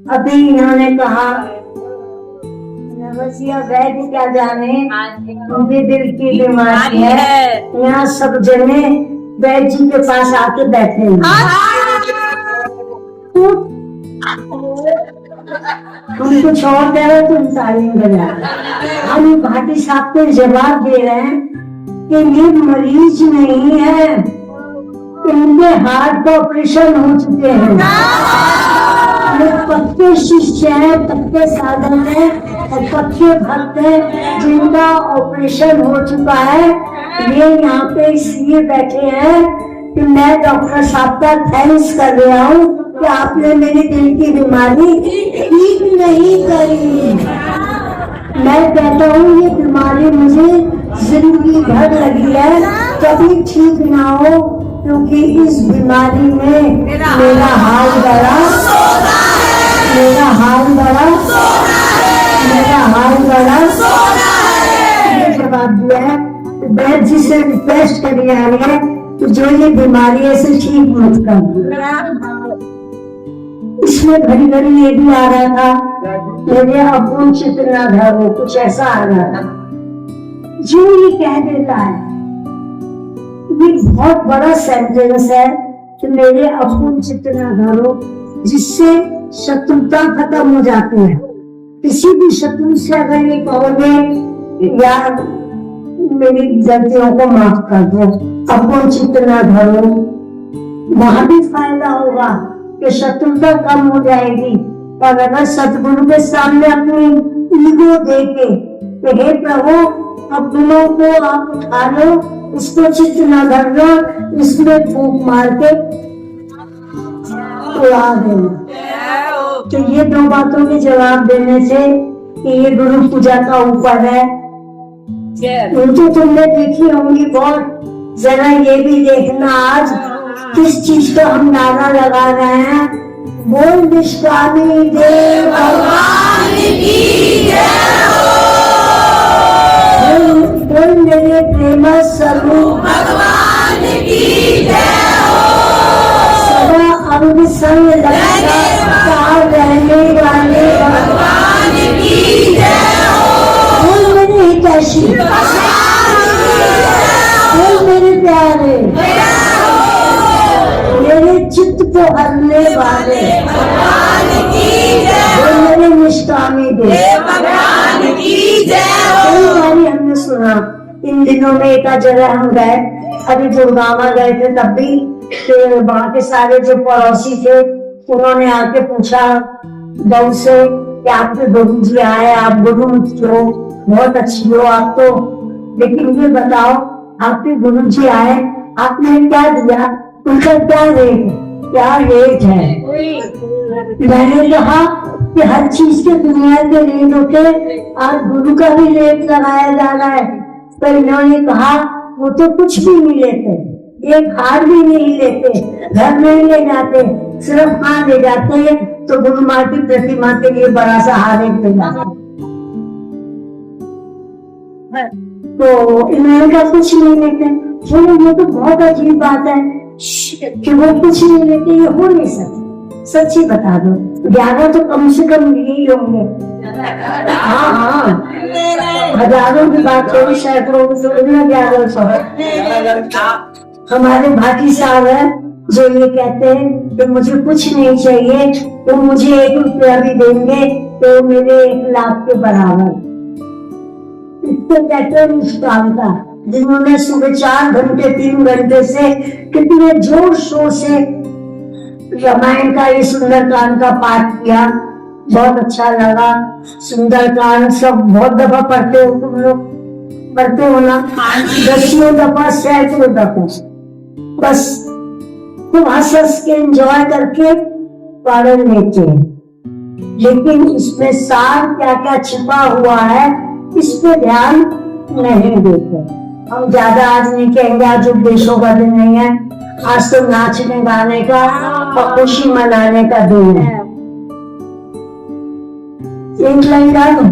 अभी इन्होंने कहा नवसिया वैद्य क्या जाने उनके दिल की बीमारी है। यहाँ सब जने वैद्य जी के पास आके बैठे हैं। तुम कुछ और कह रहे तुम ताली बजा। हम भाटी साहब को जवाब दे रहे हैं कि ये मरीज नहीं है, इनके हार्ट का ऑपरेशन हो चुके हैं। ये पक्के शिष्य हैं, पक्के साधक हैं और पक्के भक्त हैं जिनका ऑपरेशन हो चुका है। ये यहाँ पे इसलिए बैठे हैं कि मैं डॉक्टर साहब का थैंक्स कर रहा हूँ कि आपने मेरी दिल की बीमारी ठीक नहीं करी। मैं कहता हूँ ये बीमारी मुझे जिंदगी भर लगी है, कभी ठीक ना हो, क्योंकि इस बीमारी में मेरा हाल बड़ा जवाब दिया है। वैद्य जी से रिक्वेस्ट करी आ रही है कि जो ये बीमारी है इसे ठीक मत कर। इसमें घड़ी घड़ी ये भी आ रहा था मेरे अपूर्ण चित्र ना धरो, कुछ ऐसा आ रहा था जो ये कह देता है। ये बहुत बड़ा सेंटेंस है कि मेरे अपूर्ण चित्र ना धरो, जिससे शत्रुता खत्म हो जाती है। किसी भी शत्रु से अगर ये कहोगे यार मेरी गलतियों को माफ कर दो, अपना चित्त ना धरो, वहां भी फायदा होगा कि शत्रुता कम हो जाएगी। और अगर सतगुरु के सामने अपनी ईगो देके कि हे प्रभु अपनों को आप उठा लो, उसको चित्त ना धरना, इसमें फूंक मार के उड़ा देना। तो ये दो बातों के जवाब देने से कि ये गुरु पूजा का ऊपर है, उनकी तुमने देखी होंगी बहुत। जरा ये भी देखना आज किस चीज का हम नारा लगा रहे हैं। बोल निष्कामी देव भगवान की जय हो, बोल मेरे प्रेम स्वरूप भगवान की जय हो, सदा अंग संग रहने वाले भगवान की जय हो, बोल मेरे हितैषी, बोल मेरे प्यारे, मेरे चित्त को हरने वाले भगवान की जय हो, मेरे निष्कामी देव भगवान की जय हो। कई बारी हमने सुना, इन दिनों में एक जगह हम गए, अभी गुड़गांव गए थे, तब भी वहाँ के सारे जो पड़ोसी थे उन्होंने आके पूछा बहू से कि आपके गुरु जी आए, आप गुरु हो, बहुत अच्छी हो आप तो, लेकिन ये बताओ आपके गुरु जी आए, आपने क्या दिया, उनका क्या रेट है। मैंने कहा कि हर चीज के दुनिया के रेट होते, आज गुरु का भी रेट लगाया जा रहा है। पर इन्होंने कहा वो तो कुछ भी नहीं लेते, एक हार भी नहीं लेते, घर में ले जाते, सिर्फ हार ले जाते हैं तो गुरु माँ की प्रतिमा के लिए बड़ा सा हार ले जाते। तो इन्होंने कहा कुछ नहीं लेते। ये तो बहुत अजीब बात है कि वो कुछ नहीं लेते, ये हो नहीं सकता। सच्ची बता दो, 11 तो कम से कम ही होंगे। हाँ, हजारों की बात हो, सैकड़ों तो 1100। हमारे भाटी साहब है जो ये कहते हैं कि मुझे कुछ नहीं चाहिए, तो मुझे 1 रुपया भी देंगे तो मेरे 1 लाख के बराबर। इसको कहते हैं निष्कामता, जिन्होंने सुबह 4 घंटे 3 घंटे से कितने जोर शोर से रामायण का ये सुंदरकांड का पाठ किया, बहुत अच्छा लगा। सुंदरकांड सब बहुत दफा पढ़ते हो तुम लोग, पढ़ते हो ना? 10 दफा 100 दफा, बस खूब हंस के एंजॉय करके पढ़ लेते हैं। लेकिन इसमें सार क्या क्या छिपा हुआ है इस पे ध्यान नहीं देते। हम ज्यादा आज नहीं कहेंगे, आज उपदेशों का दिन नहीं है, आज तो नाचने गाने का और खुशी मनाने का दिन है। एक लाइन गा दो,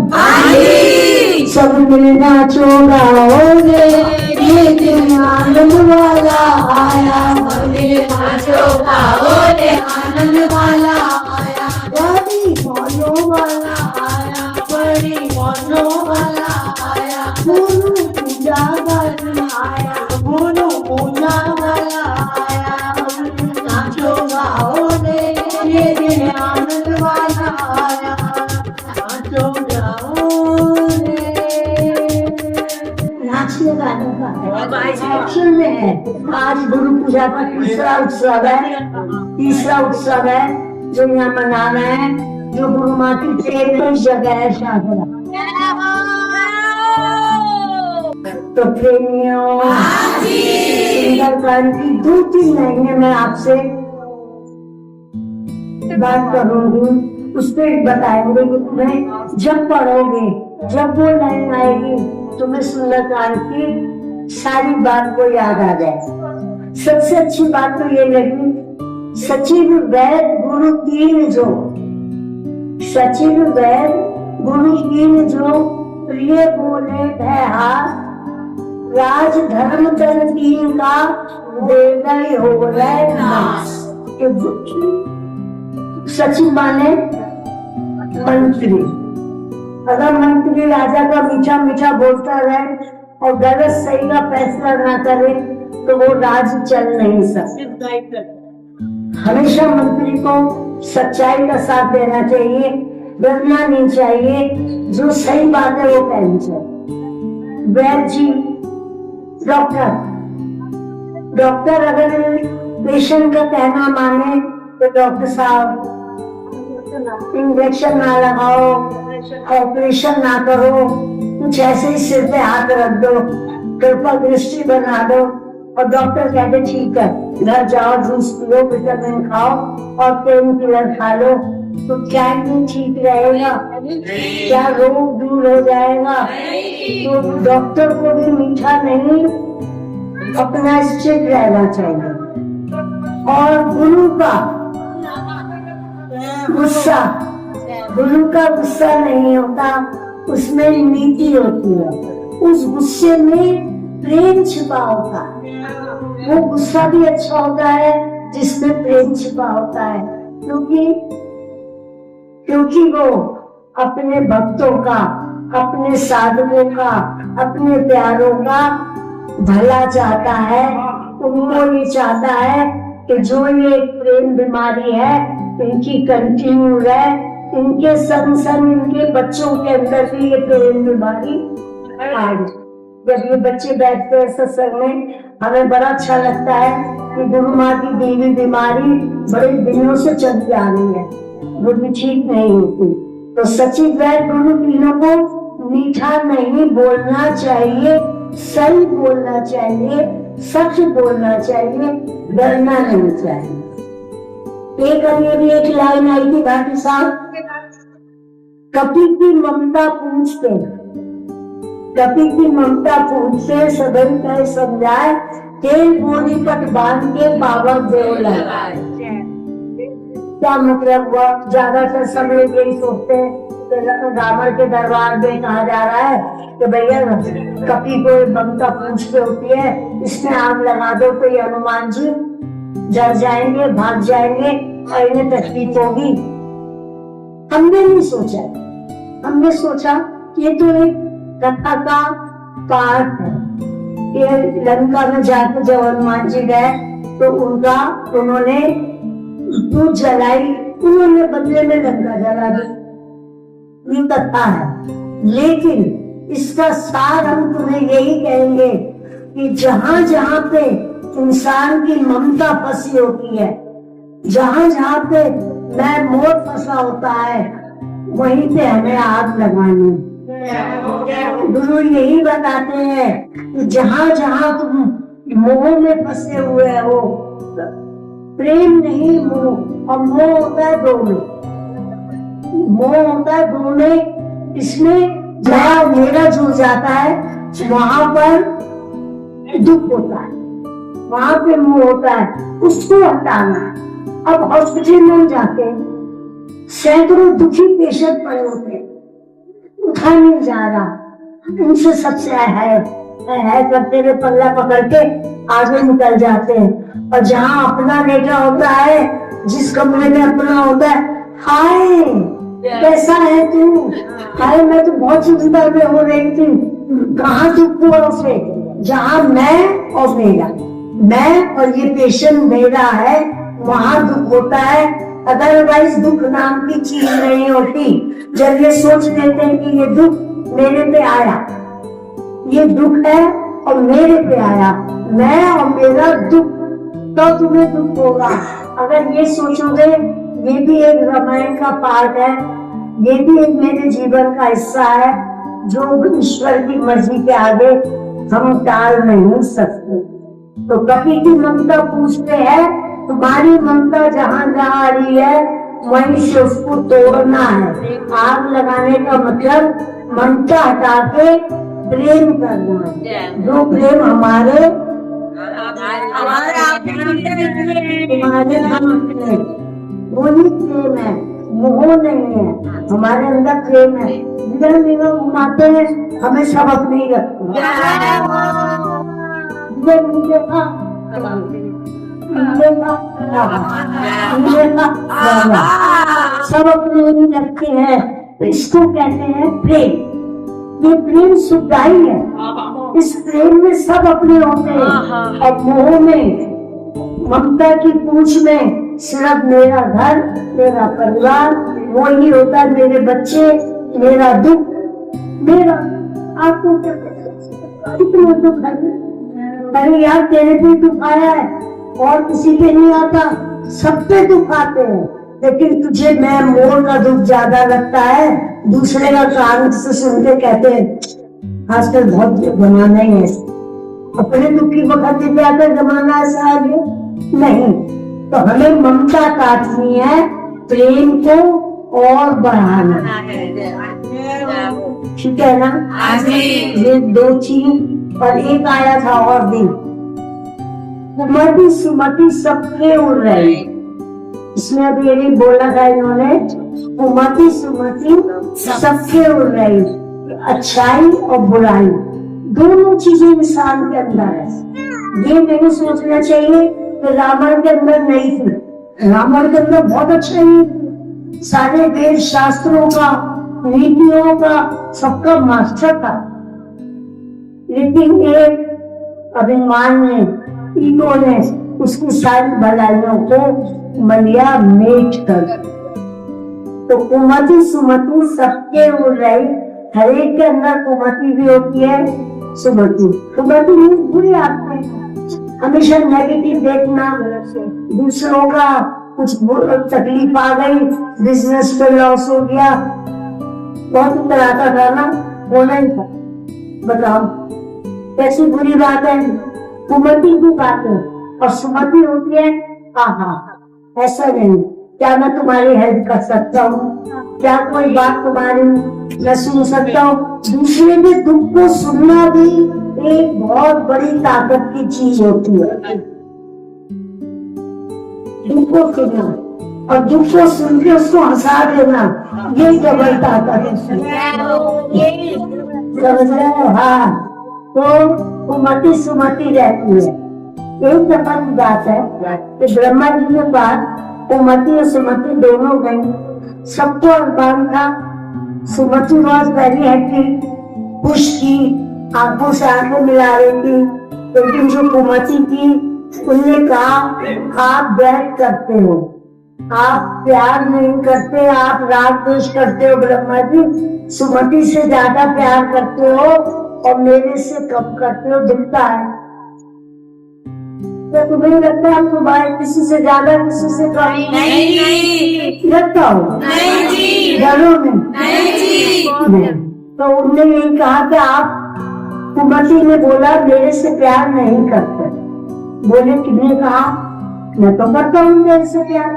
सब मिलना नाचो गाओगे। ये दिन आनंद वाला आया, बोले नाचो गाओ रे आनंद वाला आया, बड़ी मौजों वाला आया, बड़ी मौजों वाला आया, गुरु पूजा वाला आया, गुरु पूजा वाला आया, नाचो गाओ रे ये दिन आनंद वाला आया, नाचो गाओ रे। नाचने गाने का है, एक्शन में है। आज गुरु पूजा का तीसरा उत्सव है जो यहाँ मनाना है, जो गुरु माँ की 23 जगह है शाहपुरा। तो प्रेमियों, सुंदरकांड की 2-3 महीने में आपसे बात करूंगी, उस पर बताएंगे कि तुम्हें जब पढ़ोगे, जब वो लाइन आएगी, तुम्हें सुंदरकांड की सारी बात को याद आ जाए। सबसे अच्छी बात तो ये लगी, सचिव वैद गुरु तीन जो, सचिव वैद गुरु तीन जो, प्रिय बोले भय हाथ, राज धर्म तन तीन का, देवई हो गए नाश। सचिव माने मंत्री। अगर मंत्री राजा का मीठा मीठा बोलता रहे और गलत सही का फैसला ना करे तो वो राज चल नहीं सकता। हमेशा मंत्री को सच्चाई का साथ देना चाहिए, डरना नहीं चाहिए, जो सही बात है वो कहनी चाहिए। वैद्य जी, डॉक्टर अगर पेशेंट का कहना माने तो डॉक्टर साहब इंजेक्शन ना लगाओ, ऑपरेशन ना करो, कुछ ऐसे ही सिर पे हाथ रख दो, कृपा दृष्टि बना दो, और डॉक्टर कहते ठीक है, घर जाओ, जूस पियो, विटामिन खाओ और पेन किलर खा लो, तो क्या नहीं ठीक रहेगा? क्या रोग दूर हो जाएगा? तो डॉक्टर को भी मीठा नहीं, अपना स्ट्रिक्ट रहना चाहिए। और गुरु का गुस्सा, गुरु का गुस्सा नहीं होता, उसमें नीति होती है। उस गुस्से में प्रेम छिपा होता है। वो गुस्सा भी अच्छा होता है जिसमें प्रेम छिपा होता है, क्योंकि वो अपने भक्तों का, अपने साधकों का, अपने प्यारों का भला चाहता है। उनको ये चाहता है कि जो ये प्रेम बीमारी है इनकी कंटिन्यू रहे, इनके संग संग इनके बच्चों के अंदर भी ये प्रेम बीमारी आ जाए। जब ये बच्चे बैठते हैं सत्संग में, हमें बड़ा अच्छा लगता है कि गुरु माँ की देवी बीमारी बड़े दिनों से चलती आ रही है, वो भी ठीक नहीं होती। तो सचिव वैद्य गुरु तीनों को मीठा नहीं बोलना चाहिए, सही बोलना चाहिए, सच बोलना चाहिए, डरना नहीं चाहिए। एक अन्य भी एक लाइन आई थी भाटी साहब, कपि की ममता पूछते, कपि की ममता पूछते, सदन कह समझाए, तेल बोरी पट बांध के पावर देव लगाए। क्या मतलब हुआ? ज्यादातर सब लोग यही सोचते हैं, रावण के दरबार में कहा जा रहा है कि भैया कपि को ममता पूछते होती है, इसमें आग लगा दो तो ये हनुमान जी डर जाएंगे, भाग जाएंगे और इन्हें तकलीफ होगी। हमने नहीं सोचा, हमने सोचा ये तो एक कथा का पार्ट है। ये लंका में जाकर जब हनुमान जी गए तो उन्होंने दूध जलाई, उन्होंने बदले में लंका जला दी, ये कथा है। लेकिन इसका सार हम तुम्हें यही कहेंगे कि जहां जहां पे इंसान की ममता फंसी होती है, जहां जहां पे मैं मोह फंसा होता है, वहीं पे हमें आग लगानी। गुरु यही बताते हैं कि जहां जहां तुम मोह में फंसे हुए हो, प्रेम नहीं मोह, और मोह होता है दो में, मोह होता है दो में। इसमें जहां मेरा जुड़ जाता है वहां पर दुख होता है, वहां पे मोह होता है, उसको हटाना है। अब हॉस्पिटल में जाते हैं, सैकड़ों दुखी पेशेंट पड़े होते हैं, उठा नहीं जा रहा, उनसे सबसे है है करते हुए पल्ला पकड़ के आगे निकल जाते हैं। और जहाँ अपना बेटा होता है, जिस कमरे में अपना होता है, हाय कैसा है तू, हाय मैं तो बहुत चिंता में हो रही थी, कहाँ दुख हुआ उसे, जहाँ मैं और मेरा, मैं और ये पेशेंट मेरा है, वहां दुख होता है। अदरवाइज दुख नाम की चीज नहीं होती। जब ये सोच लेते हैं कि ये दुख मेरे पे आया, ये दुख है और मेरे पे आया, मैं और मेरा दुख, तो तुम्हें दुख होगा। अगर ये सोचोगे ये भी एक रामायण का पार्ट है, ये भी एक मेरे जीवन का हिस्सा है, जो ईश्वर की मर्जी के आगे हम टाल नहीं सकते। तो कभी की ममता पूछते हैं, तुम्हारी ममता जहाँ जहाँ आ रही है वहीं से उसको तोड़ना है। आग लगाने का मतलब ममता हटा के प्रेम करना है। जो प्रेम हमारे वही प्रेम है, मोह नहीं है। हमारे अंदर प्रेम है, जिधर जिधर घुमाते हैं हमें सब अपने ही रखते सब अपने ही रखे हैं। तो इसको कहते हैं प्रेम। ये प्रेम सुखदाई है, इस प्रेम में सब अपने होते हैं। और मोह में, ममता की पूछ में सिर्फ मेरा घर, मेरा परिवार, वो ही होता है, मेरे बच्चे, मेरा दुख, मेरा। आपको कितना दुख है, अरे यार तेरे पे दुख आया है और किसी पे नहीं आता, सब पे दुख आते हैं, लेकिन तुझे मैं मोर का दुख ज्यादा लगता है। दूसरे का कान से सुन के कहते हैं आजकल बहुत जमाना ही है, अपने दुख की वक्त ज्यादा जमाना ऐसा आगे नहीं। तो हमें ममता काटनी है, प्रेम को और बढ़ाना है, ठीक है ना। ये दो चीज। और एक आया था और दिन, कुमति सुमति सबके उड़ रही। इसमें अभी ये बोला था इन्होंने, कुमति सुमति सबके उड़ रही। अच्छाई और बुराई दोनों चीजें इंसान के अंदर है। ये नहीं सोचना चाहिए कि रावण के अंदर नहीं थी। रावण के अंदर बहुत अच्छाई थी, सारे वेद शास्त्रों का, नीतियों का, सबका मास्टर था। लेकिन एक अभिमान ने, ईगो ने उसकी सारी भलाइयों को मलिया मेट कर। तो कुमति सुमति सबके उड़ रही। हर एक के अंदर कुमति भी होती है, सुमति। कुमति बुरी आदतें, हमेशा नेगेटिव देखना, दूसरों का कुछ तकलीफ आ गई, बिजनेस पे लॉस हो गया, बहुत कराता था ना, होना ही था। बताओ कैसी बुरी बात है। कुमति की बात है और सुमति होती है, आहा ऐसा नहीं, क्या मैं तुम्हारी हेल्प कर सकता हूँ, क्या कोई बात तुम्हारी मैं सुन सकता हूँ। दूसरे के दुख को सुनना भी एक बहुत बड़ी ताकत की चीज होती है। दुख को सुनना और दुख को सुन के उसको हंसा देना, ये डबल ताकत है। समझ रहे हो? हाँ, तो कुमति सुमति रहती है। एक दफा की बात है कि ब्रह्मा जी के पास कुमति और सुमति दोनों गई। सबको अरमान था, सुमति वॉज वेरी हैप्पी, खुश थी, आंखों से आंखें मिला रही थी। लेकिन जो कुमति थी उन्होंने कहा आप बैठ करते हो, आप प्यार नहीं करते, आप राग द्वेष करते हो ब्रह्मा जी, सुमति से ज्यादा प्यार करते हो और मेरे से कम करते हो, दिखता है। तो तुम्हें लगता है तुम्हारे किसी से ज्यादा किसी से कम नहीं लगता हो? नहीं जी। घरों में नहीं जी। तो उन्होंने यही कहा कि आप, कुमति ने बोला मेरे से प्यार नहीं करते। बोले किसने कहा? मैं तो करता हूँ मेरे से प्यार।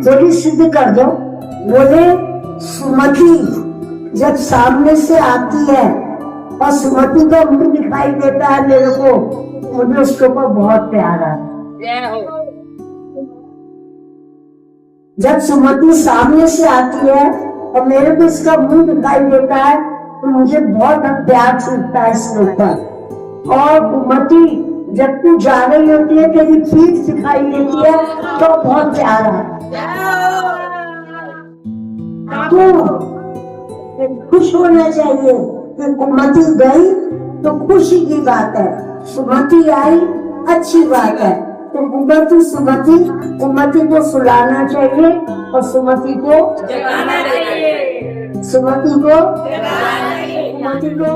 बोली सिद्ध कर दो। बोले सुमति जब सामने से आती है और सुमति का मुंह दिखाई देता है मेरे को, मुझे उसके ऊपर बहुत प्यार आता है। जब सुमति सामने से आती है और मेरे को इसका मुंह दिखाई देता है तो मुझे बहुत प्यार छूटता है इसके ऊपर। और मती जब तू जा रही होती है तेरी चीख सिखाई देती है तो बहुत प्यारा तू खुश होना चाहिए कि कुमति गई तो खुशी की बात है, सुमति आई अच्छी बात है। तो कुमति सुमति को सुलाना चाहिए और सुमति को जगाना चाहिए, सुमति को जगाना चाहिए, सुमति को